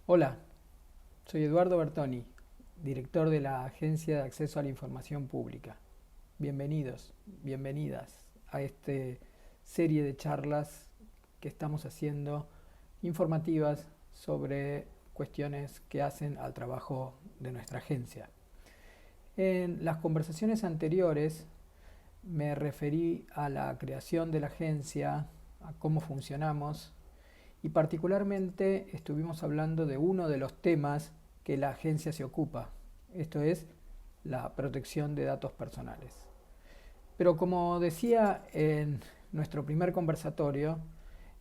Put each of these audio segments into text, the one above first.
Hola, soy Eduardo Bertoni, director de la Agencia de Acceso a la Información Pública. Bienvenidos, bienvenidas a esta serie de charlas que estamos haciendo informativas sobre cuestiones que hacen al trabajo de nuestra agencia. En las conversaciones anteriores me referí a la creación de la agencia, a cómo funcionamos y particularmente estuvimos hablando de uno de los temas que la agencia se ocupa, esto es la protección de datos personales. Pero como decía en nuestro primer conversatorio,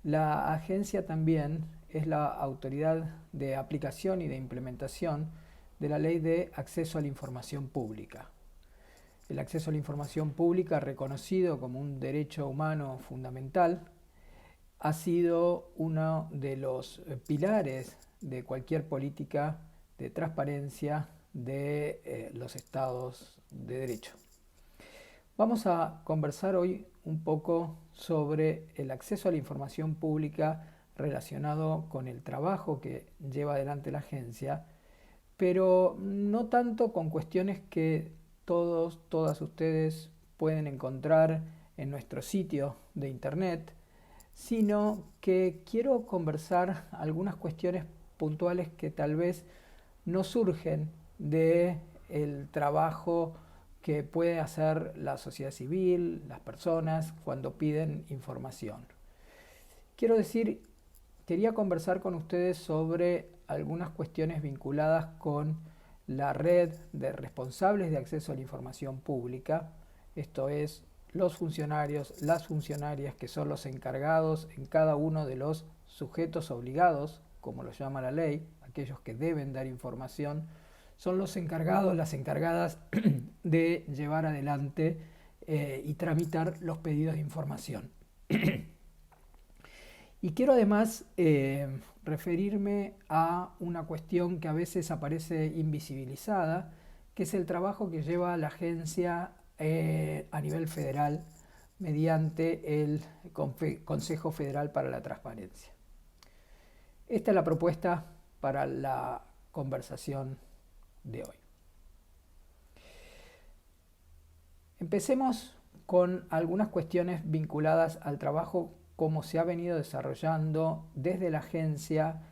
la agencia también es la autoridad de aplicación y de implementación de la Ley de Acceso a la Información Pública. El acceso a la información pública, reconocido como un derecho humano fundamental, ha sido uno de los pilares de cualquier política de transparencia de los estados de derecho. Vamos a conversar hoy un poco sobre el acceso a la información pública relacionado con el trabajo que lleva adelante la agencia, pero no tanto con cuestiones que todas ustedes pueden encontrar en nuestro sitio de internet, sino que quiero conversar algunas cuestiones puntuales que tal vez no surgen de el trabajo que puede hacer la sociedad civil, las personas cuando piden información. Quiero decir, quería conversar con ustedes sobre algunas cuestiones vinculadas con la red de responsables de acceso a la información pública, esto es, los funcionarios, las funcionarias que son los encargados en cada uno de los sujetos obligados, como lo llama la ley, aquellos que deben dar información, son los encargados, las encargadas de llevar adelante y tramitar los pedidos de información. Y quiero además referirme a una cuestión que a veces aparece invisibilizada, que es el trabajo que lleva la agencia a nivel federal mediante el Consejo Federal para la Transparencia. Esta es la propuesta para la conversación de hoy. Empecemos con algunas cuestiones vinculadas al trabajo como se ha venido desarrollando desde la agencia,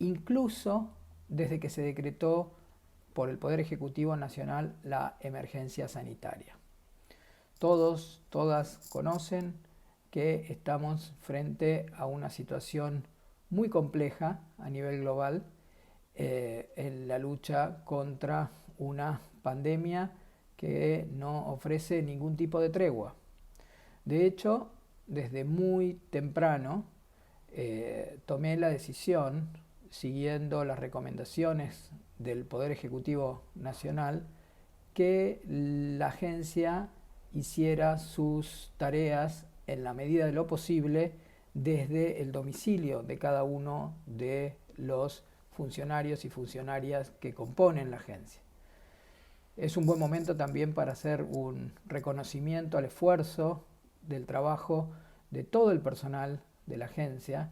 incluso desde que se decretó por el Poder Ejecutivo Nacional la emergencia sanitaria. Todas conocen que estamos frente a una situación muy compleja a nivel global en la lucha contra una pandemia que no ofrece ningún tipo de tregua. De hecho, desde muy temprano tomé la decisión, siguiendo las recomendaciones del Poder Ejecutivo Nacional, que la agencia hiciera sus tareas en la medida de lo posible desde el domicilio de cada uno de los funcionarios y funcionarias que componen la agencia. Es un buen momento también para hacer un reconocimiento al esfuerzo del trabajo de todo el personal de la agencia,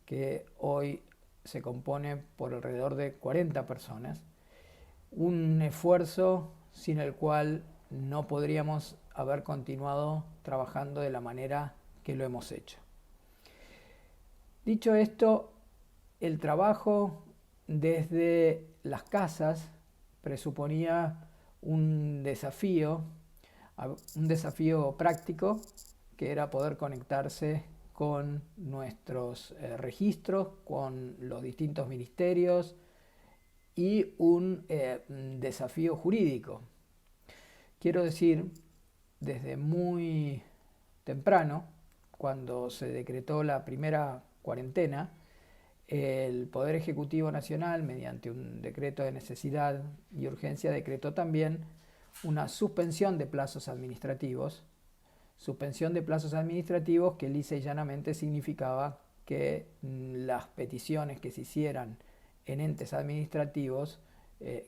que hoy se compone por alrededor de 40 personas. Un esfuerzo sin el cual no podríamos haber continuado trabajando de la manera que lo hemos hecho. Dicho esto, el trabajo desde las casas presuponía un desafío práctico, que era poder conectarse con nuestros registros, con los distintos ministerios, y un desafío jurídico. Quiero decir, desde muy temprano, cuando se decretó la primera cuarentena, el Poder Ejecutivo Nacional, mediante un decreto de necesidad y urgencia, decretó también una suspensión de plazos administrativos que lisa y llanamente significaba que las peticiones que se hicieran en entes administrativos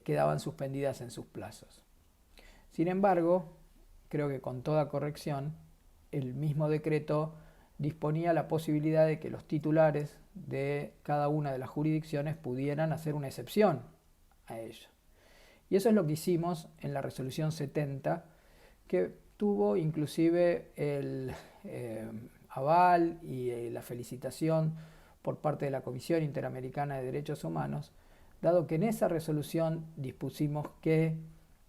quedaban suspendidas en sus plazos. Sin embargo, creo que con toda corrección, el mismo decreto disponía la posibilidad de que los titulares de cada una de las jurisdicciones pudieran hacer una excepción a ello. Y eso es lo que hicimos en la resolución 70, que tuvo inclusive el aval y la felicitación por parte de la Comisión Interamericana de Derechos Humanos, dado que en esa resolución dispusimos que,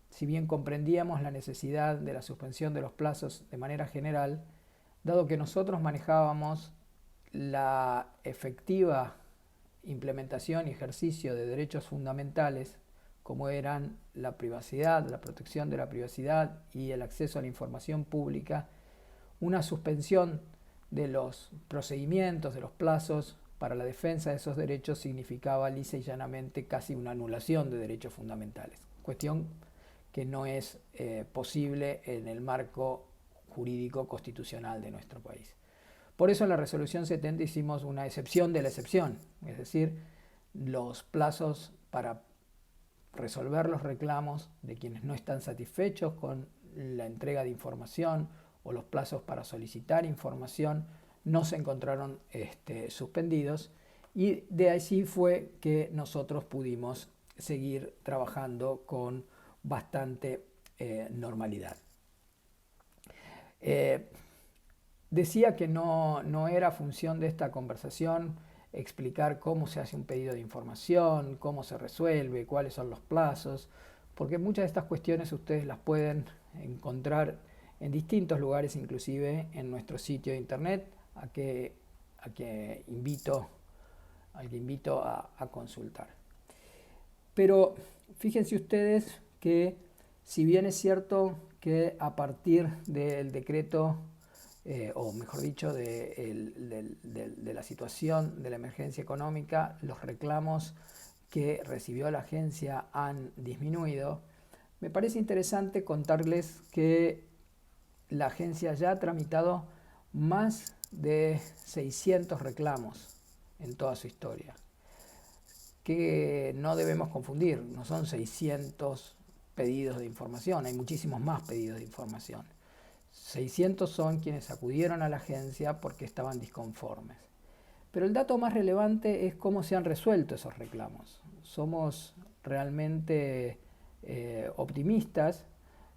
si bien comprendíamos la necesidad de la suspensión de los plazos de manera general, dado que nosotros manejábamos la efectiva implementación y ejercicio de derechos fundamentales, como eran la privacidad, la protección de la privacidad y el acceso a la información pública, una suspensión de los procedimientos, de los plazos para la defensa de esos derechos significaba lisa y llanamente casi una anulación de derechos fundamentales, cuestión que no es posible en el marco jurídico constitucional de nuestro país. Por eso en la resolución 70 hicimos una excepción de la excepción, es decir, los plazos para resolver los reclamos de quienes no están satisfechos con la entrega de información o los plazos para solicitar información no se encontraron suspendidos, y de allí fue que nosotros pudimos seguir trabajando con bastante normalidad. Decía que no era función de esta conversación explicar cómo se hace un pedido de información, cómo se resuelve, cuáles son los plazos, porque muchas de estas cuestiones ustedes las pueden encontrar en distintos lugares, inclusive en nuestro sitio de internet, al que invito a consultar. Pero fíjense ustedes que, si bien es cierto que a partir del decreto, o mejor dicho, de la situación de la emergencia económica, los reclamos que recibió la agencia han disminuido, me parece interesante contarles que la agencia ya ha tramitado más de 600 reclamos en toda su historia, que no debemos confundir, no son 600 pedidos de información, hay muchísimos más pedidos de información. 600 son quienes acudieron a la agencia porque estaban disconformes. Pero el dato más relevante es cómo se han resuelto esos reclamos. Somos realmente optimistas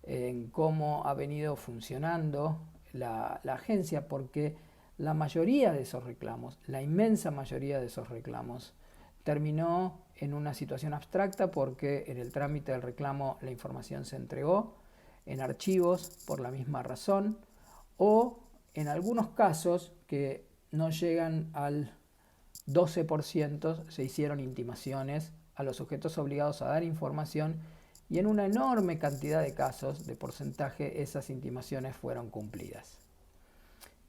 en cómo ha venido funcionando la agencia, porque la mayoría de esos reclamos, la inmensa mayoría de esos reclamos, terminó en una situación abstracta porque en el trámite del reclamo la información se entregó en archivos por la misma razón, o en algunos casos que no llegan al 12%, se hicieron intimaciones a los sujetos obligados a dar información, y en una enorme cantidad de casos, de porcentaje, esas intimaciones fueron cumplidas.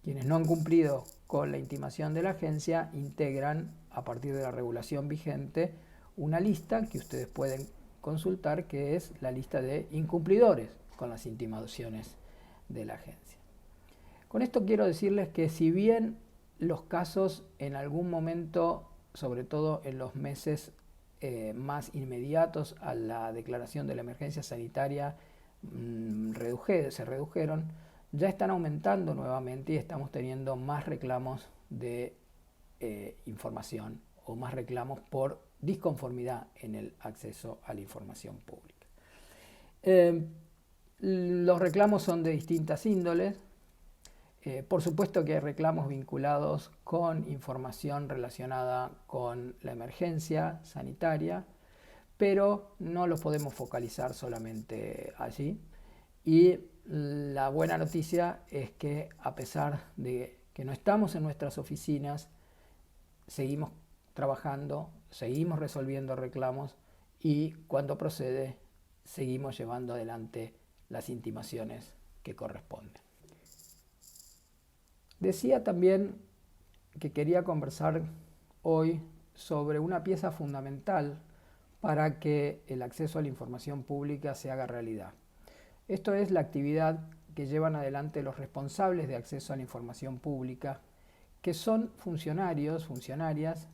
Quienes no han cumplido con la intimación de la agencia integran, a partir de la regulación vigente, una lista que ustedes pueden consultar, que es la lista de incumplidores con las intimaciones de la agencia. Con esto quiero decirles que, si bien los casos en algún momento, sobre todo en los meses más inmediatos a la declaración de la emergencia sanitaria, se redujeron, ya están aumentando nuevamente y estamos teniendo más reclamos de información, o más reclamos por disconformidad en el acceso a la información pública. Los reclamos son de distintas índoles. Por supuesto que hay reclamos vinculados con información relacionada con la emergencia sanitaria, pero no los podemos focalizar solamente allí. Y la buena noticia es que, a pesar de que no estamos en nuestras oficinas, seguimos trabajando, seguimos resolviendo reclamos, y cuando procede seguimos llevando adelante las intimaciones que corresponden. Decía también que quería conversar hoy sobre una pieza fundamental para que el acceso a la información pública se haga realidad. Esto es la actividad que llevan adelante los responsables de acceso a la información pública, que son funcionarios, funcionarias,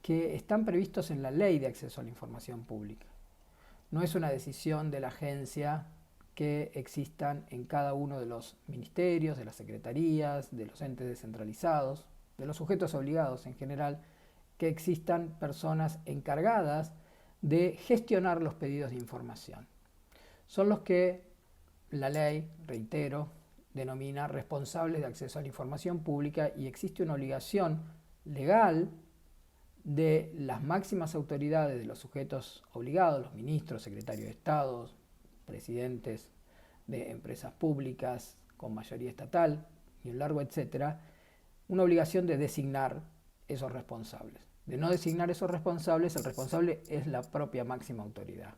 que están previstos en la Ley de Acceso a la Información Pública. No es una decisión de la agencia que existan en cada uno de los ministerios, de las secretarías, de los entes descentralizados, de los sujetos obligados en general, que existan personas encargadas de gestionar los pedidos de información. Son los que la ley, reitero, denomina responsables de acceso a la información pública, y existe una obligación legal de las máximas autoridades de los sujetos obligados, los ministros, secretarios de Estado, presidentes de empresas públicas con mayoría estatal y un largo etcétera, una obligación de designar esos responsables. De no designar esos responsables, el responsable es la propia máxima autoridad.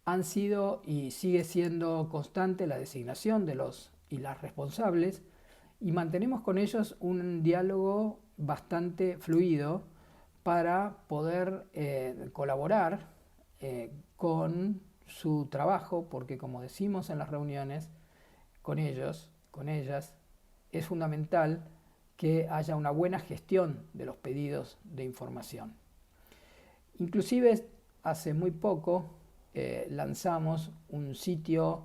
Han sido y sigue siendo constante la designación de los y las responsables, y mantenemos con ellos un diálogo bastante fluido para poder colaborar con su trabajo, porque como decimos en las reuniones con ellos, con ellas, es fundamental que haya una buena gestión de los pedidos de información. Inclusive hace muy poco lanzamos un sitio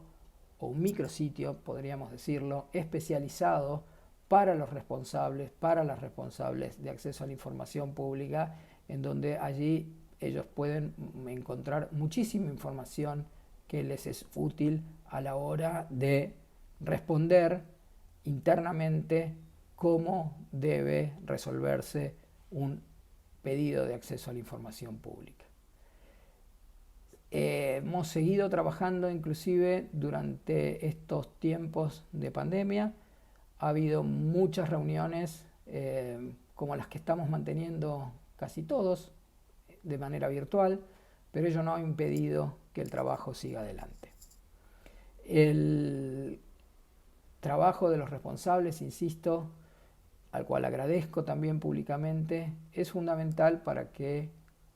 o un micrositio, podríamos decirlo, especializado para los responsables, para las responsables de acceso a la información pública, en donde allí ellos pueden encontrar muchísima información que les es útil a la hora de responder internamente cómo debe resolverse un pedido de acceso a la información pública. Hemos seguido trabajando inclusive durante estos tiempos de pandemia. Ha habido muchas reuniones como las que estamos manteniendo casi todos de manera virtual, pero ello no ha impedido que el trabajo siga adelante. El trabajo de los responsables, insisto, al cual agradezco también públicamente, es fundamental para que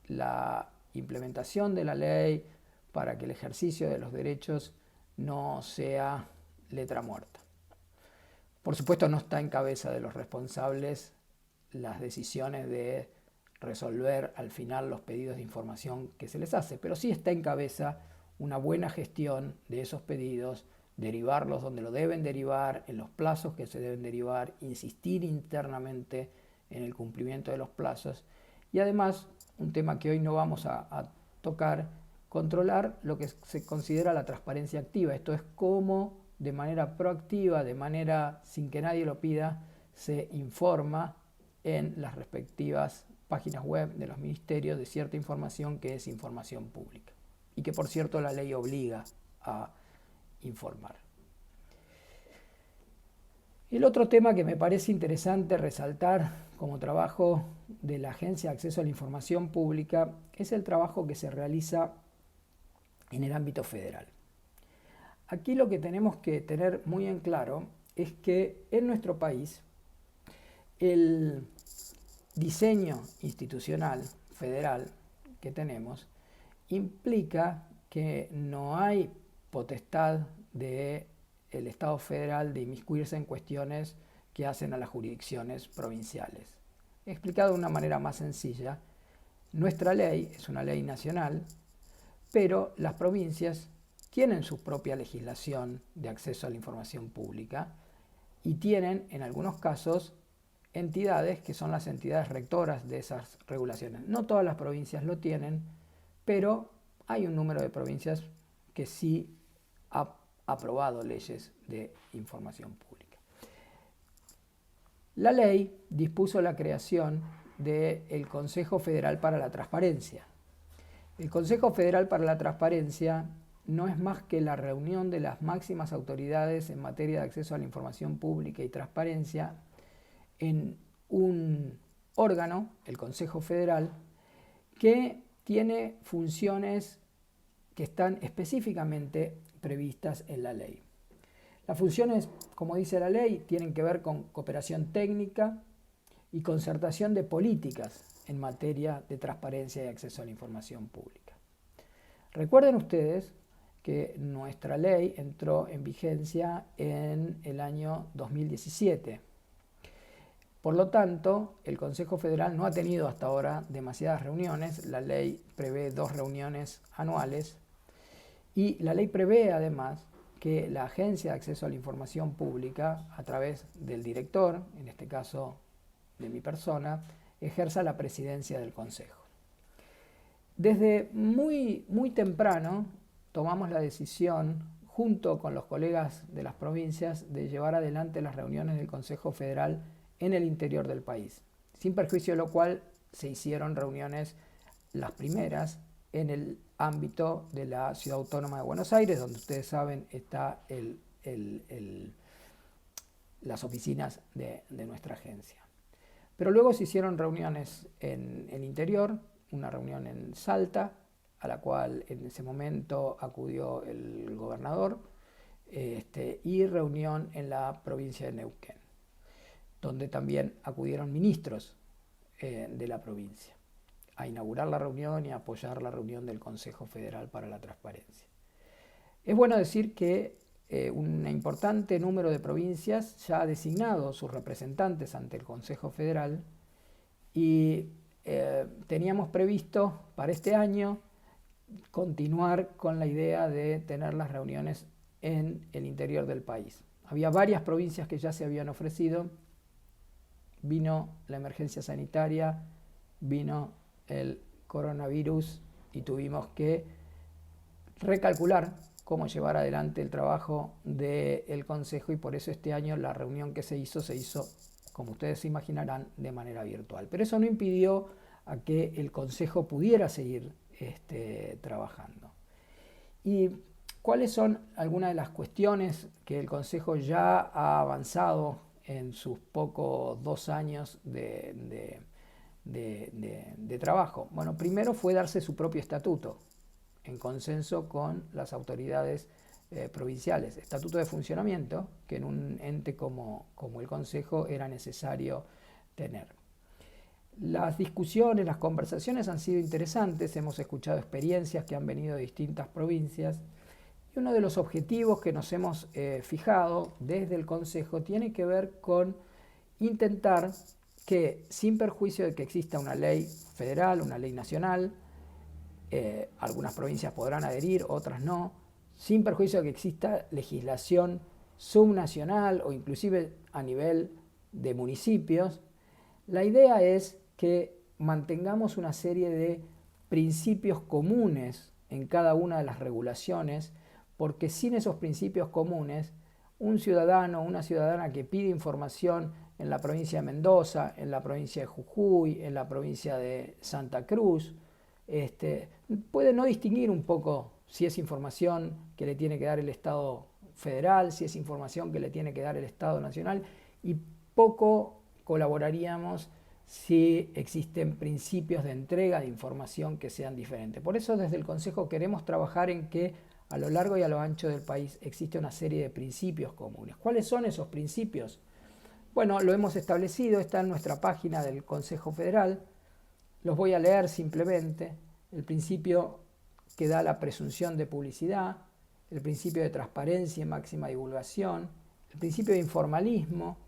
la implementación de la ley, para que el ejercicio de los derechos no sea letra muerta. Por supuesto, no está en cabeza de los responsables las decisiones de resolver al final los pedidos de información que se les hace, pero sí está en cabeza una buena gestión de esos pedidos, derivarlos donde lo deben derivar, en los plazos que se deben derivar, insistir internamente en el cumplimiento de los plazos, y además, un tema que hoy no vamos a tocar, controlar lo que se considera la transparencia activa. Esto es cómo de manera proactiva, de manera sin que nadie lo pida, se informa en las respectivas páginas web de los ministerios de cierta información que es información pública y que por cierto la ley obliga a informar. El otro tema que me parece interesante resaltar como trabajo de la Agencia de Acceso a la Información Pública es el trabajo que se realiza en el ámbito federal. Aquí lo que tenemos que tener muy en claro es que en nuestro país el diseño institucional federal que tenemos implica que no hay potestad del Estado federal de inmiscuirse en cuestiones que hacen a las jurisdicciones provinciales. Explicado de una manera más sencilla, nuestra ley es una ley nacional, pero las provincias tienen su propia legislación de acceso a la información pública y tienen, en algunos casos, entidades que son las entidades rectoras de esas regulaciones. No todas las provincias lo tienen, pero hay un número de provincias que sí ha aprobado leyes de información pública. La ley dispuso la creación del Consejo Federal para la Transparencia. El Consejo Federal para la Transparencia no es más que la reunión de las máximas autoridades en materia de acceso a la información pública y transparencia en un órgano, el Consejo Federal, que tiene funciones que están específicamente previstas en la ley. Las funciones, como dice la ley, tienen que ver con cooperación técnica y concertación de políticas en materia de transparencia y acceso a la información pública. Recuerden ustedes que nuestra ley entró en vigencia en el año 2017. Por lo tanto, el Consejo Federal no ha tenido hasta ahora demasiadas reuniones. La ley prevé 2 reuniones anuales Y la ley prevé además que la Agencia de Acceso a la Información Pública, a través del director, en este caso de mi persona, ejerza la presidencia del Consejo. Desde muy temprano tomamos la decisión, junto con los colegas de las provincias, de llevar adelante las reuniones del Consejo Federal en el interior del país, sin perjuicio de lo cual se hicieron reuniones, las primeras, en el ámbito de la Ciudad Autónoma de Buenos Aires, donde ustedes saben está las oficinas de nuestra agencia. Pero luego se hicieron reuniones en el interior, una reunión en Salta, a la cual en ese momento acudió el gobernador, y reunión en la provincia de Neuquén, donde también acudieron ministros de la provincia a inaugurar la reunión y a apoyar la reunión del Consejo Federal para la Transparencia. Es bueno decir que un importante número de provincias ya ha designado sus representantes ante el Consejo Federal y teníamos previsto para este año continuar con la idea de tener las reuniones en el interior del país. Había varias provincias que ya se habían ofrecido, vino la emergencia sanitaria, vino el coronavirus y tuvimos que recalcular cómo llevar adelante el trabajo del Consejo y por eso este año la reunión que se hizo, como ustedes se imaginarán, de manera virtual. Pero eso no impidió a que el Consejo pudiera seguir trabajando. ¿Y cuáles son algunas de las cuestiones que el Consejo ya ha avanzado en sus pocos 2 años de trabajo? Bueno, primero fue darse su propio estatuto, en consenso con las autoridades provinciales. Estatuto de funcionamiento, que en un ente como el Consejo era necesario tener. Las discusiones, las conversaciones han sido interesantes, hemos escuchado experiencias que han venido de distintas provincias y uno de los objetivos que nos hemos fijado desde el Consejo tiene que ver con intentar que, sin perjuicio de que exista una ley federal, una ley nacional, algunas provincias podrán adherir, otras no, sin perjuicio de que exista legislación subnacional o inclusive a nivel de municipios, la idea es que mantengamos una serie de principios comunes en cada una de las regulaciones, porque sin esos principios comunes, un ciudadano o una ciudadana que pide información en la provincia de Mendoza, en la provincia de Jujuy, en la provincia de Santa Cruz, puede no distinguir un poco si es información que le tiene que dar el Estado federal, si es información que le tiene que dar el Estado nacional, y poco colaboraríamos si existen principios de entrega de información que sean diferentes. Por eso desde el Consejo queremos trabajar en que a lo largo y a lo ancho del país existe una serie de principios comunes. ¿Cuáles son esos principios? Bueno, lo hemos establecido, está en nuestra página del Consejo Federal. Los voy a leer simplemente. El principio que da la presunción de publicidad, el principio de transparencia y máxima divulgación, el principio de informalismo,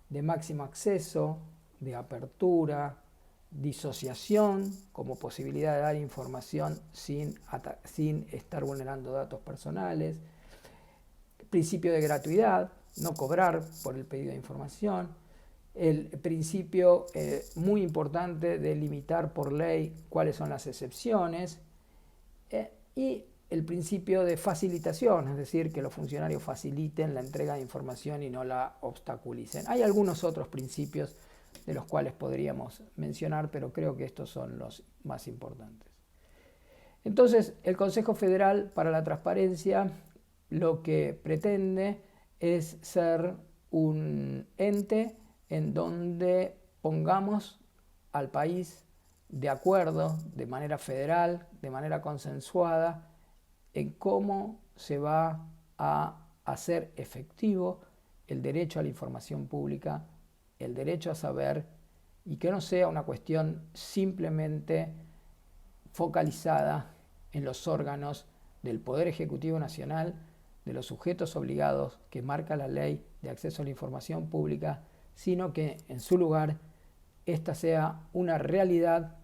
de máximo acceso, de apertura, disociación como posibilidad de dar información sin estar vulnerando datos personales, principio de gratuidad, no cobrar por el pedido de información, el principio muy importante de limitar por ley cuáles son las excepciones y el principio de facilitación, es decir, que los funcionarios faciliten la entrega de información y no la obstaculicen. Hay algunos otros principios de los cuales podríamos mencionar, pero creo que estos son los más importantes. Entonces, el Consejo Federal para la Transparencia lo que pretende es ser un ente en donde pongamos al país de acuerdo, de manera federal, de manera consensuada, en cómo se va a hacer efectivo el derecho a la información pública, el derecho a saber, y que no sea una cuestión simplemente focalizada en los órganos del Poder Ejecutivo Nacional, de los sujetos obligados que marca la Ley de Acceso a la Información Pública, sino que en su lugar esta sea una realidad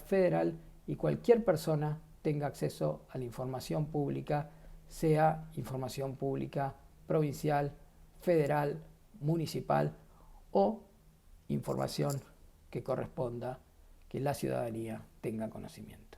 federal y cualquier persona tenga acceso a la información pública, sea información pública provincial, federal, municipal o información que corresponda que la ciudadanía tenga conocimiento.